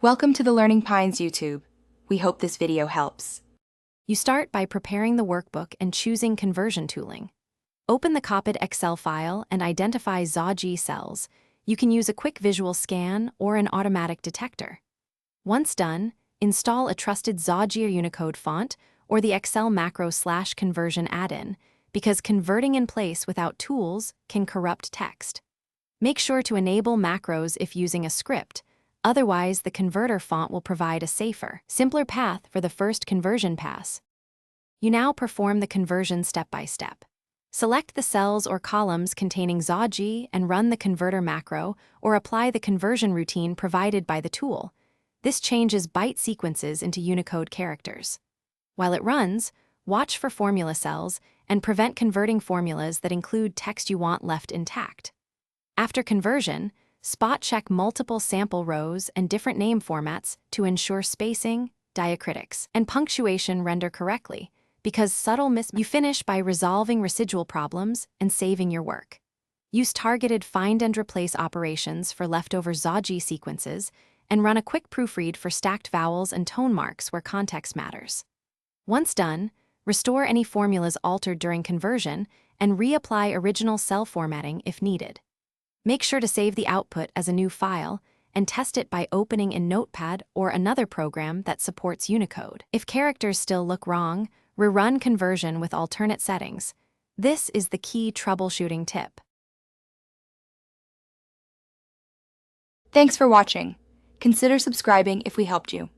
Welcome to the Learning Pines YouTube. We hope this video helps. You start by preparing the workbook and choosing conversion tooling. Open the copied Excel file and identify Zawgyi cells. You can use a quick visual scan or an automatic detector. Once done, install a trusted Zawgyi or Unicode font or the Excel macro/conversion add-in, because converting in place without tools can corrupt text. Make sure to enable macros if using a script. Otherwise, the converter font will provide a safer, simpler path for the first conversion pass. You now perform the conversion step by step. Select the cells or columns containing Zawgyi and run the converter macro or apply the conversion routine provided by the tool. This changes byte sequences into Unicode characters. While it runs, watch for formula cells and prevent converting formulas that include text you want left intact. After conversion, spot-check multiple sample rows and different name formats to ensure spacing, diacritics, and punctuation render correctly, because you finish by resolving residual problems and saving your work. Use targeted find and replace operations for leftover Zawgyi sequences and run a quick proofread for stacked vowels and tone marks where context matters. Once done, restore any formulas altered during conversion and reapply original cell formatting if needed. Make sure to save the output as a new file and test it by opening in Notepad or another program that supports Unicode. If characters still look wrong, rerun conversion with alternate settings. This is the key troubleshooting tip. Thanks for watching. Consider subscribing if we helped you.